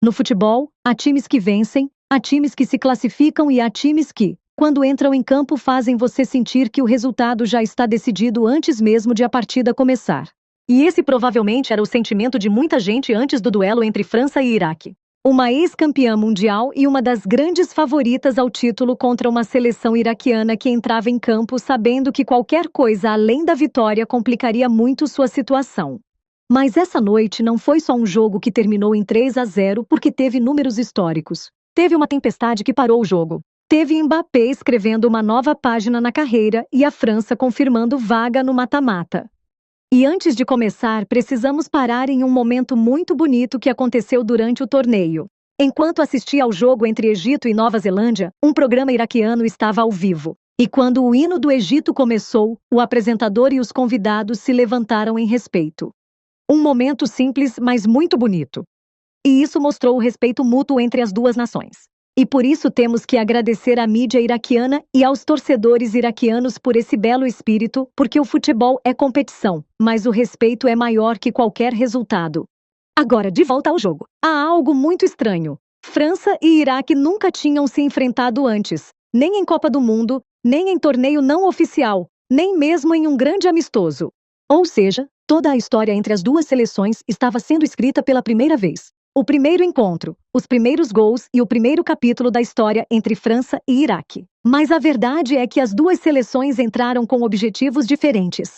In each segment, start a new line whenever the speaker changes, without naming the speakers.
No futebol, há times que vencem, há times que se classificam e há times que, quando entram em campo, fazem você sentir que o resultado já está decidido antes mesmo de a partida começar. E esse provavelmente era o sentimento de muita gente antes do duelo entre França e Iraque. Uma ex-campeã mundial e uma das grandes favoritas ao título contra uma seleção iraquiana que entrava em campo sabendo que qualquer coisa além da vitória complicaria muito sua situação. Mas essa noite não foi só um jogo que terminou em 3-0 porque teve números históricos. Teve uma tempestade que parou o jogo. Teve Mbappé escrevendo uma nova página na carreira e a França confirmando vaga no mata-mata. E antes de começar, precisamos parar em um momento muito bonito que aconteceu durante o torneio. Enquanto assistia ao jogo entre Egito e Nova Zelândia, um programa iraquiano estava ao vivo. E quando o hino do Egito começou, o apresentador e os convidados se levantaram em respeito. Um momento simples, mas muito bonito. E isso mostrou o respeito mútuo entre as duas nações. E por isso temos que agradecer à mídia iraquiana e aos torcedores iraquianos por esse belo espírito, porque o futebol é competição, mas o respeito é maior que qualquer resultado. Agora, de volta ao jogo. Há algo muito estranho. França e Iraque nunca tinham se enfrentado antes, nem em Copa do Mundo, nem em torneio não oficial, nem mesmo em um grande amistoso. Ou seja, toda a história entre as duas seleções estava sendo escrita pela primeira vez. O primeiro encontro, os primeiros gols e o primeiro capítulo da história entre França e Iraque. Mas a verdade é que as duas seleções entraram com objetivos diferentes.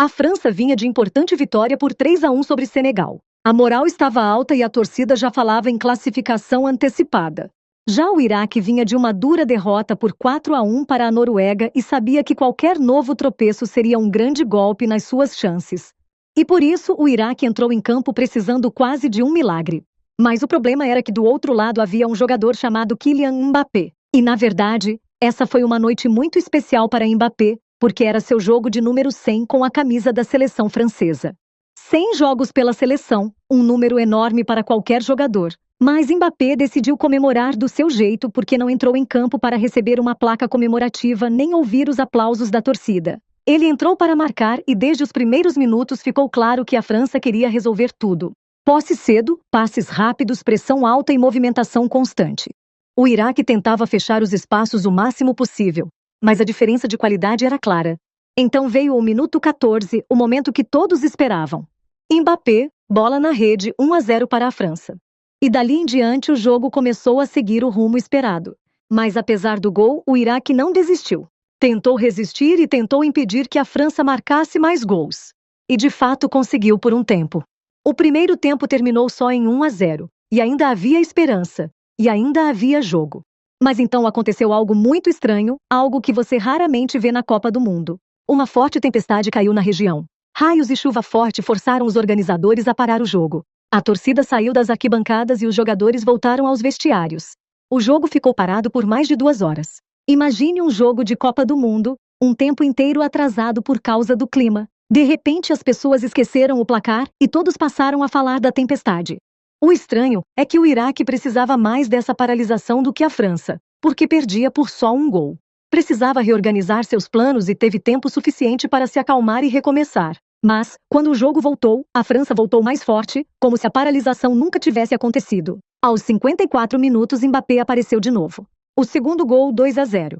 A França vinha de importante vitória por 3-1 sobre Senegal. A moral estava alta e a torcida já falava em classificação antecipada. Já o Iraque vinha de uma dura derrota por 4-1 para a Noruega e sabia que qualquer novo tropeço seria um grande golpe nas suas chances. E por isso o Iraque entrou em campo precisando quase de um milagre. Mas o problema era que do outro lado havia um jogador chamado Kylian Mbappé. E na verdade, essa foi uma noite muito especial para Mbappé, porque era seu jogo de número 100 com a camisa da seleção francesa. 100 jogos pela seleção, um número enorme para qualquer jogador. Mas Mbappé decidiu comemorar do seu jeito porque não entrou em campo para receber uma placa comemorativa nem ouvir os aplausos da torcida. Ele entrou para marcar e desde os primeiros minutos ficou claro que a França queria resolver tudo. Posse cedo, passes rápidos, pressão alta e movimentação constante. O Iraque tentava fechar os espaços o máximo possível, mas a diferença de qualidade era clara. Então veio o minuto 14, o momento que todos esperavam. Mbappé, bola na rede, 1-0 para a França. E dali em diante o jogo começou a seguir o rumo esperado. Mas apesar do gol, o Iraque não desistiu. Tentou resistir e tentou impedir que a França marcasse mais gols. E de fato conseguiu por um tempo. O primeiro tempo terminou só em 1-0, e ainda havia esperança, e ainda havia jogo. Mas então aconteceu algo muito estranho, algo que você raramente vê na Copa do Mundo. Uma forte tempestade caiu na região. Raios e chuva forte forçaram os organizadores a parar o jogo. A torcida saiu das arquibancadas e os jogadores voltaram aos vestiários. O jogo ficou parado por mais de 2 horas. Imagine um jogo de Copa do Mundo, um tempo inteiro atrasado por causa do clima. De repente as pessoas esqueceram o placar e todos passaram a falar da tempestade. O estranho é que o Iraque precisava mais dessa paralisação do que a França, porque perdia por só um gol. Precisava reorganizar seus planos e teve tempo suficiente para se acalmar e recomeçar. Mas, quando o jogo voltou, a França voltou mais forte, como se a paralisação nunca tivesse acontecido. Aos 54 minutos Mbappé apareceu de novo. O segundo gol, 2-0.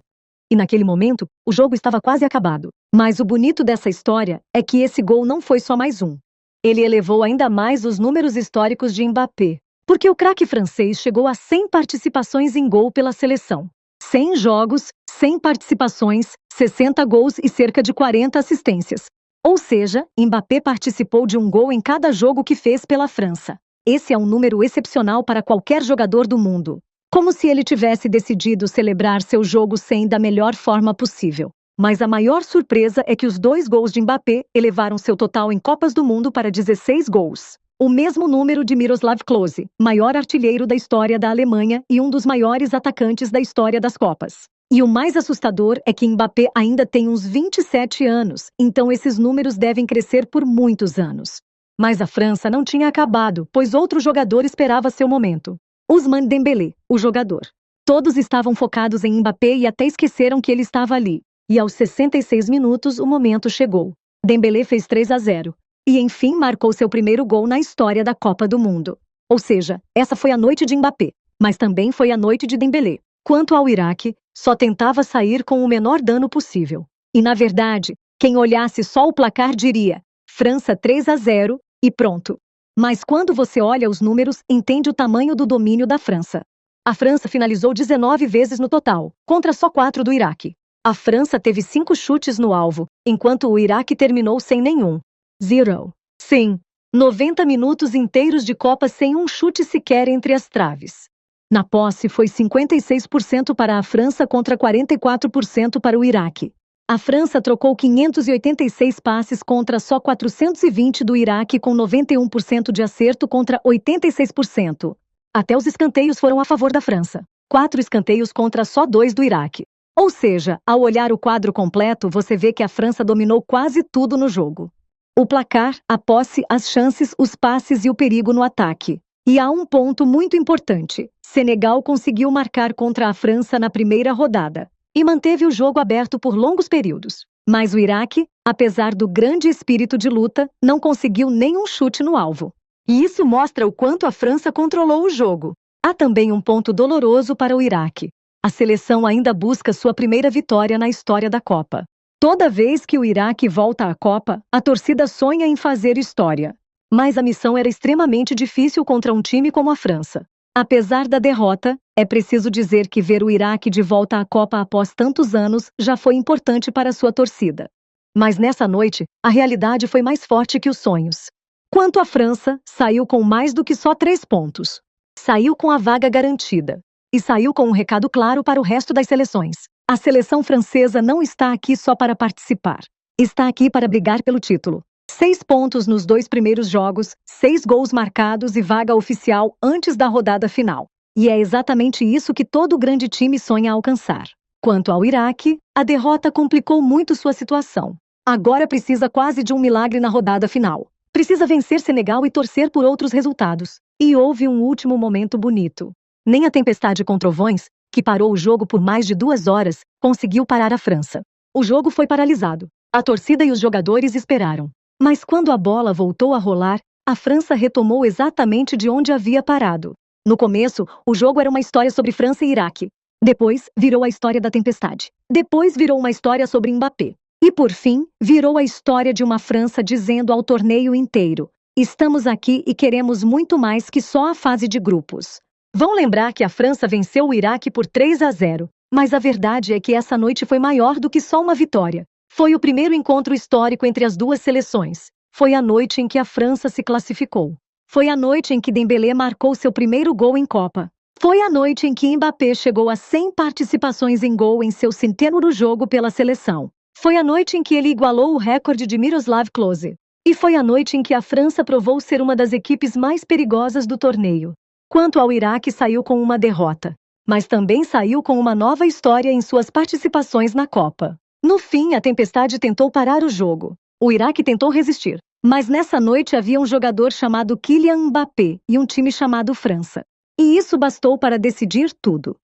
E naquele momento, o jogo estava quase acabado. Mas o bonito dessa história é que esse gol não foi só mais um. Ele elevou ainda mais os números históricos de Mbappé, porque o craque francês chegou a 100 participações em gol pela seleção. 100 jogos, 100 participações, 60 gols e cerca de 40 assistências. Ou seja, Mbappé participou de um gol em cada jogo que fez pela França. Esse é um número excepcional para qualquer jogador do mundo. Como se ele tivesse decidido celebrar seu jogo 100 da melhor forma possível. Mas a maior surpresa é que os 2 gols de Mbappé elevaram seu total em Copas do Mundo para 16 gols. O mesmo número de Miroslav Klose, maior artilheiro da história da Alemanha e um dos maiores atacantes da história das Copas. E o mais assustador é que Mbappé ainda tem uns 27 anos, então esses números devem crescer por muitos anos. Mas a França não tinha acabado, pois outro jogador esperava seu momento. Ousmane Dembélé, o jogador. Todos estavam focados em Mbappé e até esqueceram que ele estava ali. E aos 66 minutos o momento chegou. Dembélé fez 3-0. E enfim marcou seu primeiro gol na história da Copa do Mundo. Ou seja, essa foi a noite de Mbappé, mas também foi a noite de Dembélé. Quanto ao Iraque, só tentava sair com o menor dano possível. E na verdade, quem olhasse só o placar diria: França 3-0 e pronto. Mas quando você olha os números, entende o tamanho do domínio da França. A França finalizou 19 vezes no total, contra só 4 do Iraque. A França teve 5 chutes no alvo, enquanto o Iraque terminou sem nenhum. Zero. Sim, 90 minutos inteiros de Copa sem um chute sequer entre as traves. Na posse foi 56% para a França contra 44% para o Iraque. A França trocou 586 passes contra só 420 do Iraque, com 91% de acerto contra 86%. Até os escanteios foram a favor da França. 4 escanteios contra só 2 do Iraque. Ou seja, ao olhar o quadro completo, você vê que a França dominou quase tudo no jogo. O placar, a posse, as chances, os passes e o perigo no ataque. E há um ponto muito importante: Senegal conseguiu marcar contra a França na primeira rodada e manteve o jogo aberto por longos períodos. Mas o Iraque, apesar do grande espírito de luta, não conseguiu nenhum chute no alvo. E isso mostra o quanto a França controlou o jogo. Há também um ponto doloroso para o Iraque. A seleção ainda busca sua primeira vitória na história da Copa. Toda vez que o Iraque volta à Copa, a torcida sonha em fazer história. Mas a missão era extremamente difícil contra um time como a França. Apesar da derrota, é preciso dizer que ver o Iraque de volta à Copa após tantos anos já foi importante para sua torcida. Mas nessa noite, a realidade foi mais forte que os sonhos. Quanto à França, saiu com mais do que só 3 pontos. Saiu com a vaga garantida. E saiu com um recado claro para o resto das seleções. A seleção francesa não está aqui só para participar. Está aqui para brigar pelo título. 6 pontos nos 2 primeiros jogos, 6 gols marcados e vaga oficial antes da rodada final. E é exatamente isso que todo grande time sonha alcançar. Quanto ao Iraque, a derrota complicou muito sua situação. Agora precisa quase de um milagre na rodada final. Precisa vencer Senegal e torcer por outros resultados. E houve um último momento bonito. Nem a tempestade com trovões, que parou o jogo por mais de 2 horas, conseguiu parar a França. O jogo foi paralisado. A torcida e os jogadores esperaram. Mas quando a bola voltou a rolar, a França retomou exatamente de onde havia parado. No começo, o jogo era uma história sobre França e Iraque. Depois, virou a história da tempestade. Depois, virou uma história sobre Mbappé. E, por fim, virou a história de uma França dizendo ao torneio inteiro: estamos aqui e queremos muito mais que só a fase de grupos. Vão lembrar que a França venceu o Iraque por 3-0, mas a verdade é que essa noite foi maior do que só uma vitória. Foi o primeiro encontro histórico entre as duas seleções. Foi a noite em que a França se classificou. Foi a noite em que Dembélé marcou seu primeiro gol em Copa. Foi a noite em que Mbappé chegou a 100 participações em gol em seu 100º jogo pela seleção. Foi a noite em que ele igualou o recorde de Miroslav Klose. E foi a noite em que a França provou ser uma das equipes mais perigosas do torneio. Quanto ao Iraque, saiu com uma derrota, mas também saiu com uma nova história em suas participações na Copa. No fim, a tempestade tentou parar o jogo. O Iraque tentou resistir, mas nessa noite havia um jogador chamado Kylian Mbappé e um time chamado França. E isso bastou para decidir tudo.